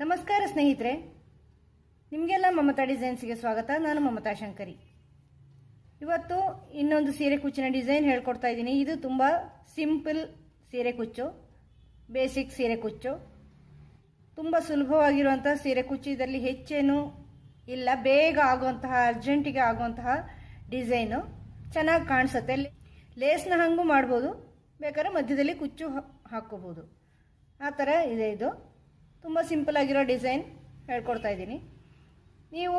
ನಮಸ್ಕಾರ ಸ್ನೇಹಿತರೆ, ನಿಮಗೆಲ್ಲ ಮಮತಾ ಡಿಸೈನ್ಸ್ಗೆ ಸ್ವಾಗತ. ನಾನು ಮಮತಾ ಶಂಕರಿ. ಇವತ್ತು ಇನ್ನೊಂದು ಸೀರೆ ಕುಚ್ಚಿನ ಡಿಸೈನ್ ಹೇಳ್ಕೊಡ್ತಾ ಇದ್ದೀನಿ. ಇದು ತುಂಬ ಸಿಂಪಲ್ ಸೀರೆ ಕುಚ್ಚು, ಬೇಸಿಕ್ ಸೀರೆ ಕುಚ್ಚು, ತುಂಬ ಸುಲಭವಾಗಿರುವಂಥ ಸೀರೆ ಕುಚ್ಚು. ಇದರಲ್ಲಿ ಹೆಚ್ಚೇನು ಇಲ್ಲ, ಬೇಗ ಆಗುವಂತಹ, ಅರ್ಜೆಂಟಿಗೆ ಆಗುವಂತಹ ಡಿಸೈನು. ಚೆನ್ನಾಗಿ ಕಾಣಿಸುತ್ತೆ. ಲೇಸ್ನ ಹಂಗೂ ಮಾಡ್ಬೋದು, ಬೇಕಾದ್ರೆ ಮಧ್ಯದಲ್ಲಿ ಕುಚ್ಚು ಹಾಕ್ಕೋಬೋದು. ಆ ಥರ ಇದೆ. ಇದು ತುಂಬ ಸಿಂಪಲ್ ಆಗಿರೋ ಡಿಸೈನ್ ಹೇಳ್ಕೊಡ್ತಾ ಇದ್ದೀನಿ. ನೀವು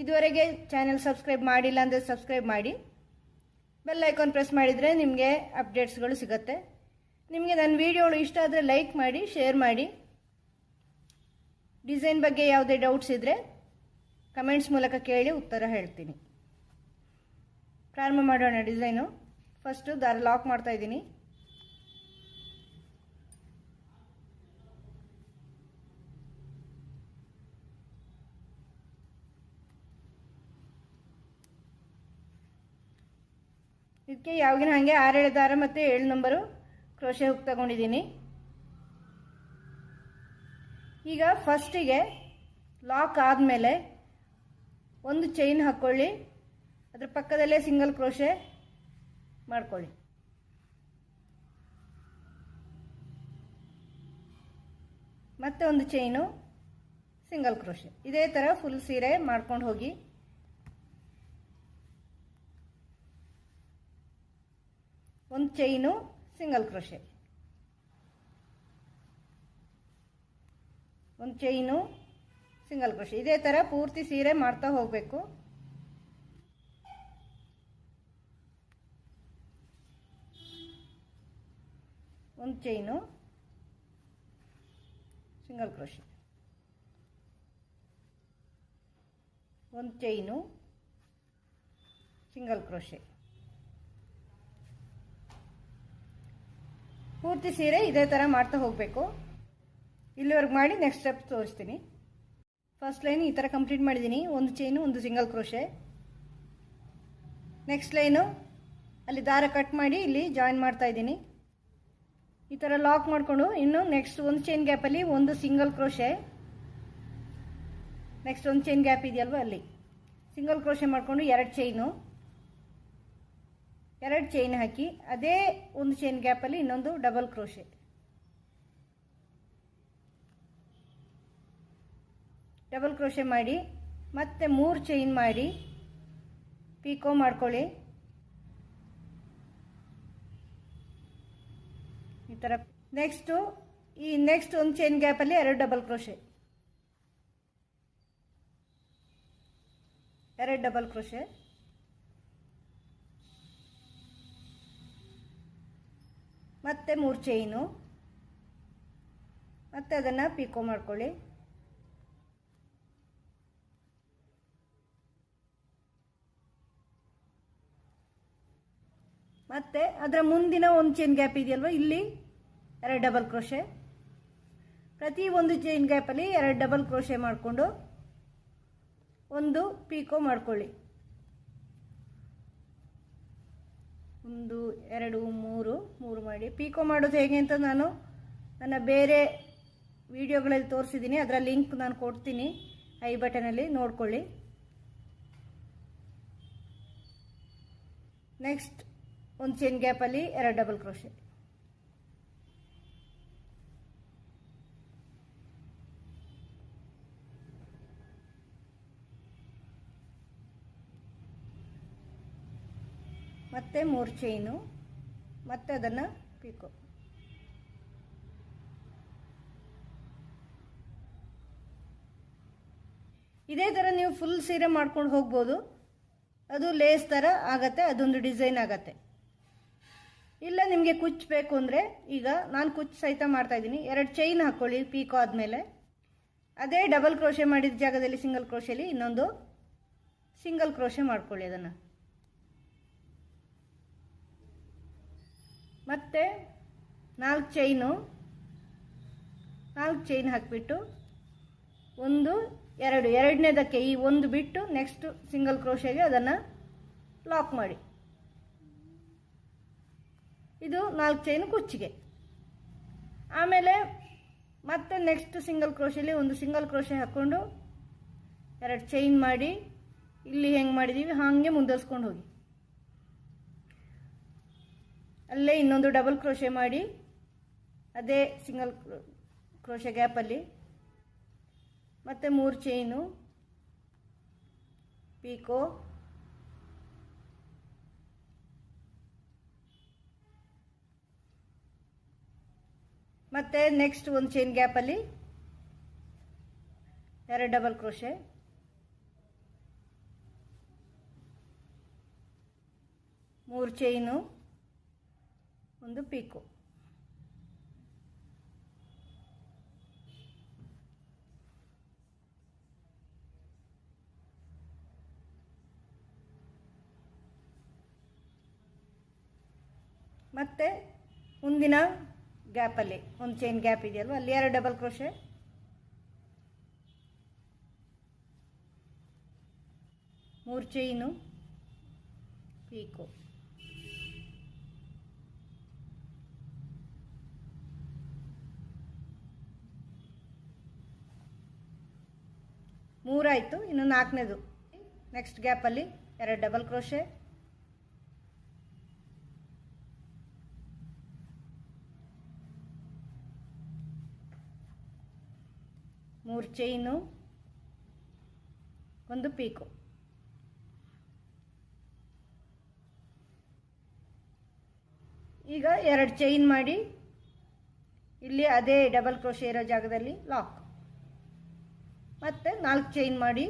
ಇದುವರೆಗೆ ಚಾನೆಲ್ ಸಬ್ಸ್ಕ್ರೈಬ್ ಮಾಡಿಲ್ಲ ಅಂದರೆ ಸಬ್ಸ್ಕ್ರೈಬ್ ಮಾಡಿ, ಬೆಲ್ ಐಕಾನ್ ಪ್ರೆಸ್ ಮಾಡಿದರೆ ನಿಮಗೆ ಅಪ್ಡೇಟ್ಸ್ಗಳು ಸಿಗುತ್ತೆ. ನಿಮಗೆ ನನ್ನ ವಿಡಿಯೋಗಳು ಇಷ್ಟ ಆದರೆ ಲೈಕ್ ಮಾಡಿ, ಶೇರ್ ಮಾಡಿ. ಡಿಸೈನ್ ಬಗ್ಗೆ ಯಾವುದೇ ಡೌಟ್ಸ್ ಇದ್ದರೆ ಕಮೆಂಟ್ಸ್ ಮೂಲಕ ಕೇಳಿ ಉತ್ತರ ಹೇಳ್ತೀನಿ. ಪ್ರಾರಂಭ ಮಾಡೋಣ ಡಿಸೈನು. ಫಸ್ಟು ದಾರ ಲಾಕ್ ಮಾಡ್ತಾ ಇದ್ದೀನಿ. ಇದಕ್ಕೆ ಯಾವಾಗಿನ ಹಾಗೆ 6 ದಾರ ಮತ್ತು 7 ನಂಬರು ಕ್ರೋಶೆ ಹುಕ್ ತಗೊಂಡಿದ್ದೀನಿ. ಈಗ ಫಸ್ಟಿಗೆ ಲಾಕ್ ಆದಮೇಲೆ ಒಂದು ಚೈನ್ ಹಾಕ್ಕೊಳ್ಳಿ, ಅದ್ರ ಪಕ್ಕದಲ್ಲೇ ಸಿಂಗಲ್ ಕ್ರೋಶೆ ಮಾಡ್ಕೊಳ್ಳಿ. ಮತ್ತೆ ಒಂದು ಚೈನು, ಸಿಂಗಲ್ ಕ್ರೋಶೆ. ಇದೇ ಥರ ಫುಲ್ ಸೀರೆ ಮಾಡ್ಕೊಂಡು ಹೋಗಿ. ಒಂದು ಚೈನು, ಸಿಂಗಲ್ ಕ್ರೋಶೆ, ಒಂದು ಚೈನು, ಸಿಂಗಲ್ ಕ್ರೋಶೆ. ಇದೇ ಥರ ಪೂರ್ತಿ ಸೀರೆ ಮಾಡ್ತಾ ಹೋಗಬೇಕು. ಒಂದು ಚೈನು, ಸಿಂಗಲ್ ಕ್ರೋಶೆ, ಒಂದು ಚೈನು, ಸಿಂಗಲ್ ಕ್ರೋಶೆ. ಪೂರ್ತಿ ಸೀರೆ ಇದೇ ಥರ ಮಾಡ್ತಾ ಹೋಗಬೇಕು. ಇಲ್ಲಿವರೆಗೆ ಮಾಡಿ ನೆಕ್ಸ್ಟ್ ಸ್ಟೆಪ್ ತೋರಿಸ್ತೀನಿ. ಫಸ್ಟ್ ಲೈನ್ ಈ ಥರ ಕಂಪ್ಲೀಟ್ ಮಾಡಿದ್ದೀನಿ. ಒಂದು ಚೈನು, ಒಂದು ಸಿಂಗಲ್ ಕ್ರೋಶೆ. ನೆಕ್ಸ್ಟ್ ಲೈನು ಅಲ್ಲಿ ದಾರ ಕಟ್ ಮಾಡಿ ಇಲ್ಲಿ ಜಾಯಿನ್ ಮಾಡ್ತಾ ಇದ್ದೀನಿ. ಈ ಥರ ಲಾಕ್ ಮಾಡಿಕೊಂಡು ಇನ್ನು ನೆಕ್ಸ್ಟ್ ಒಂದು ಚೈನ್ ಗ್ಯಾಪಲ್ಲಿ ಒಂದು ಸಿಂಗಲ್ ಕ್ರೋಶೆ. ನೆಕ್ಸ್ಟ್ ಒಂದು ಚೈನ್ ಗ್ಯಾಪ್ ಇದೆಯಲ್ವ, ಅಲ್ಲಿ ಸಿಂಗಲ್ ಕ್ರೋಶೆ ಮಾಡಿಕೊಂಡು 2 ಚೈನು, 2 ಚೈನ್ ಹಾಕಿ ಅದೇ ಒಂದು ಚೈನ್ ಗ್ಯಾಪಲ್ಲಿ ಇನ್ನೊಂದು ಡಬಲ್ ಕ್ರೋಶೆ. ಡಬಲ್ ಕ್ರೋಶೆ ಮಾಡಿ ಮತ್ತೆ 3 ಚೈನ್ ಮಾಡಿ ಪೀಕೋ ಮಾಡ್ಕೊಳ್ಳಿ. ಈ ಥರ ನೆಕ್ಸ್ಟ್ ಒಂದು ಚೈನ್ ಗ್ಯಾಪಲ್ಲಿ 2 ಡಬಲ್ ಕ್ರೋಶೆ, 2 ಡಬಲ್ ಕ್ರೋಶೆ. ಮತ್ತೆ 3 ಚೈನು, ಮತ್ತೆ ಅದನ್ನು ಪೀಕೋ ಮಾಡ್ಕೊಳ್ಳಿ. ಮತ್ತೆ ಅದರ ಮುಂದಿನ ಒಂದು ಚೈನ್ ಗ್ಯಾಪ್ ಇದೆಯಲ್ವ, ಇಲ್ಲಿ 2 ಡಬಲ್ ಕ್ರೋಶೆ. ಪ್ರತಿ ಒಂದು ಚೈನ್ ಗ್ಯಾಪಲ್ಲಿ 2 ಡಬಲ್ ಕ್ರೋಶೆ ಮಾಡಿಕೊಂಡು ಒಂದು ಪೀಕೋ ಮಾಡ್ಕೊಳ್ಳಿ. 1 2 3 ಮಾಡಿ. ಪೀಕೋ ಮಾಡೋದು ಹೇಗೆ ಅಂತ ನಾನು ನನ್ನ ಬೇರೆ ವಿಡಿಯೋಗಳಲ್ಲಿ ತೋರಿಸಿದ್ದೀನಿ. ಅದರ ಲಿಂಕ್ ನಾನು ಕೊಡ್ತೀನಿ ಐ ಬಟನಲ್ಲಿ, ನೋಡ್ಕೊಳ್ಳಿ. ನೆಕ್ಸ್ಟ್ ಒಂದು ಚೈನ್ ಗ್ಯಾಪಲ್ಲಿ 2 ಡಬಲ್ ಕ್ರೋಶೆ. ಮತ್ತೆ 3 ಚೈನು, ಮತ್ತೆ ಅದನ್ನು ಪೀಕೋ. ಇದೇ ಥರ ನೀವು ಫುಲ್ ಸೀರೆ ಮಾಡ್ಕೊಂಡು ಹೋಗ್ಬೋದು. ಅದು ಲೇಸ್ ಥರ ಆಗತ್ತೆ, ಅದೊಂದು ಡಿಸೈನ್ ಆಗತ್ತೆ. ಇಲ್ಲ ನಿಮಗೆ ಕುಚ್ಚು ಬೇಕು ಅಂದರೆ, ಈಗ ನಾನು ಕುಚ್ಚು ಸಹಿತ ಮಾಡ್ತಾ ಇದ್ದೀನಿ. 2 ಚೈನ್ ಹಾಕ್ಕೊಳ್ಳಿ ಪೀಕೋ ಆದಮೇಲೆ. ಅದೇ ಡಬಲ್ ಕ್ರೋಶೆ ಮಾಡಿದ ಜಾಗದಲ್ಲಿ ಸಿಂಗಲ್ ಕ್ರೋಶೆಲಿ ಇನ್ನೊಂದು ಸಿಂಗಲ್ ಕ್ರೋಶೆ ಮಾಡ್ಕೊಳ್ಳಿ. ಅದನ್ನು ಮತ್ತೆ 4 ಚೈನು, 4 ಚೈನ್ ಹಾಕಿಬಿಟ್ಟು 1 2 ಎರಡನೇದಕ್ಕೆ ಈ ಒಂದು ಬಿಟ್ಟು ನೆಕ್ಸ್ಟ್ ಸಿಂಗಲ್ ಕ್ರೋಶೆಗೆ ಅದನ್ನು ಲಾಕ್ ಮಾಡಿ. ಇದು 4 ಚೈನು ಕುಚ್ಚಿಗೆ. ಆಮೇಲೆ ಮತ್ತೆ ನೆಕ್ಸ್ಟ್ ಸಿಂಗಲ್ ಕ್ರೋಶೆಯಲ್ಲಿ ಒಂದು ಸಿಂಗಲ್ ಕ್ರೋಶೆ ಹಾಕ್ಕೊಂಡು 2 ಚೈನ್ ಮಾಡಿ ಇಲ್ಲಿ ಹೆಂಗೆ ಮಾಡಿದ್ದೀವಿ ಹಾಗೆ ಮುಂದುವರ್ಸ್ಕೊಂಡು ಹೋಗಿ. ಅಲ್ಲೇ ಇನ್ನೊಂದು ಡಬಲ್ ಕ್ರೋಶೆ ಮಾಡಿ ಅದೇ ಸಿಂಗಲ್ ಕ್ರೋಶೆ ಗ್ಯಾಪಲ್ಲಿ ಮತ್ತೆ 3 ಚೈನು, ಪೀಕೋ, ಮತ್ತೆ ನೆಕ್ಸ್ಟ್ ಒಂದು ಚೈನ್ ಗ್ಯಾಪಲ್ಲಿ 2 ಡಬಲ್ ಕ್ರೋಶೆ, 3 ಚೈನು, ಒಂದು ಪೀಕೋ. ಮತ್ತೆ ಮುಂದಿನ ಗ್ಯಾಪಲ್ಲಿ ಒಂದು ಚೈನ್ ಗ್ಯಾಪ್ ಇದೆಯಲ್ವ ಅಲ್ಲಿ 2 ಡಬಲ್ ಕ್ರೋಶೆ, 3 ಚೈನು, ಪೀಕೋ. ಮೂರಾಯಿತು. ಇನ್ನು 4ನೇದು ನೆಕ್ಸ್ಟ್ ಗ್ಯಾಪಲ್ಲಿ 2 ಡಬಲ್ ಕ್ರೋಶೆ, 3 ಚೈನು, ಒಂದು ಪೀಕೋ. ಈಗ 2 ಚೈನ್ ಮಾಡಿ ಇಲ್ಲಿ ಅದೇ ಡಬಲ್ ಕ್ರೋಶೆ ಇರೋ ಜಾಗದಲ್ಲಿ ಲಾಕ್. ಮತ್ತೆ 4 ಚೈನ್ ಮಾಡಿ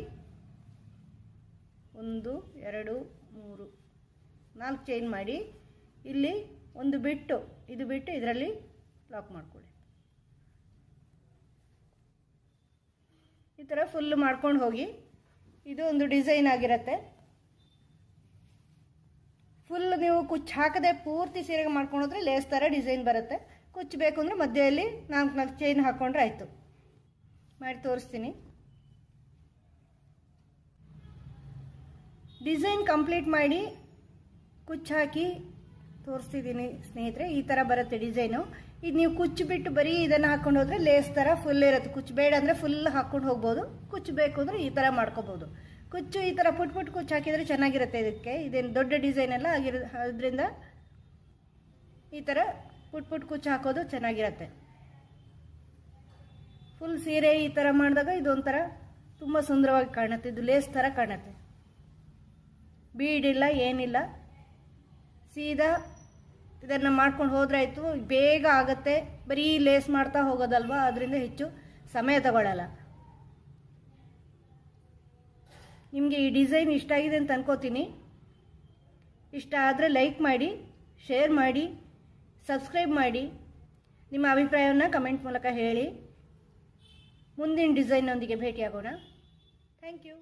1 2 3 4 ಚೈನ್ ಮಾಡಿ ಇಲ್ಲಿ ಒಂದು ಬಿಟ್ಟು ಇದು ಬಿಟ್ಟು ಇದರಲ್ಲಿ ಲಾಕ್ ಮಾಡ್ಕೊಳ್ಳಿ. ಈ ಥರ ಫುಲ್ ಮಾಡ್ಕೊಂಡು ಹೋಗಿ. ಇದು ಒಂದು ಡಿಸೈನ್ ಆಗಿರುತ್ತೆ. ಫುಲ್ ನೀವು ಕುಚ್ಚು ಹಾಕದೆ ಪೂರ್ತಿ ಸೀರೆಗೆ ಮಾಡ್ಕೊಂಡು ಹೋದ್ರೆ ಲೇಸ್ ಥರ ಡಿಸೈನ್ ಬರುತ್ತೆ. ಕುಚ್ಚು ಬೇಕು ಅಂದರೆ ಮಧ್ಯದಲ್ಲಿ 4 ಚೈನ್ ಹಾಕ್ಕೊಂಡ್ರೆ ಆಯಿತು. ಮಾಡಿ ತೋರಿಸ್ತೀನಿ. ಡಿಸೈನ್ ಕಂಪ್ಲೀಟ್ ಮಾಡಿ ಕುಚ್ಚು ಹಾಕಿ ತೋರಿಸ್ತಿದ್ದೀನಿ ಸ್ನೇಹಿತರೆ. ಈ ಥರ ಬರುತ್ತೆ ಡಿಸೈನು. ಇದು ನೀವು ಕುಚ್ಚು ಬಿಟ್ಟು ಬರೀ ಇದನ್ನು ಹಾಕ್ಕೊಂಡು ಹೋದರೆ ಲೇಸ್ ಥರ ಫುಲ್ ಇರುತ್ತೆ. ಕುಚ್ಚು ಬೇಡ ಅಂದರೆ ಫುಲ್ ಹಾಕ್ಕೊಂಡು ಹೋಗ್ಬೋದು. ಕುಚ್ಚು ಬೇಕು ಅಂದರೆ ಈ ಥರ ಮಾಡ್ಕೋಬೋದು. ಕುಚ್ಚು ಈ ಥರ ಪುಟ್ ಪುಟ್ ಕುಚ್ಚು ಹಾಕಿದರೆ ಚೆನ್ನಾಗಿರುತ್ತೆ. ಇದೇನು ದೊಡ್ಡ ಡಿಸೈನ್ ಎಲ್ಲ ಅದರಿಂದ ಈ ಥರ ಪುಟ್ ಪುಟ್ ಕುಚ್ಚು ಹಾಕೋದು ಚೆನ್ನಾಗಿರುತ್ತೆ. ಫುಲ್ ಸೀರೆ ಈ ಥರ ಮಾಡಿದಾಗ ಇದೊಂಥರ ತುಂಬ ಸುಂದರವಾಗಿ ಕಾಣುತ್ತೆ. ಇದು ಲೇಸ್ ಥರ ಕಾಣುತ್ತೆ. ಬೀಡಿಲ್ಲ ಏನಿಲ್ಲ, ಸೀದಾ ಇದನ್ನು ಮಾಡ್ಕೊಂಡು ಹೋದ್ರೆ ಆಯಿತು. ಬೇಗ ಆಗುತ್ತೆ. ಬರೀ ಲೇಸ್ ಮಾಡ್ತಾ ಹೋಗೋದಲ್ವ, ಅದರಿಂದ ಹೆಚ್ಚು ಸಮಯ ತಗೊಳ್ಳಲ್ಲ. ನಿಮಗೆ ಈ ಡಿಸೈನ್ ಇಷ್ಟ ಆಗಿದೆ ಅಂತ ಅನ್ಕೋತೀನಿ. ಇಷ್ಟ ಆದರೆ ಲೈಕ್ ಮಾಡಿ, ಶೇರ್ ಮಾಡಿ, ಸಬ್ಸ್ಕ್ರೈಬ್ ಮಾಡಿ. ನಿಮ್ಮ ಅಭಿಪ್ರಾಯವನ್ನು ಕಮೆಂಟ್ ಮೂಲಕ ಹೇಳಿ. ಮುಂದಿನ ಡಿಸೈನ್ನೊಂದಿಗೆ ಭೇಟಿಯಾಗೋಣ. Thank you.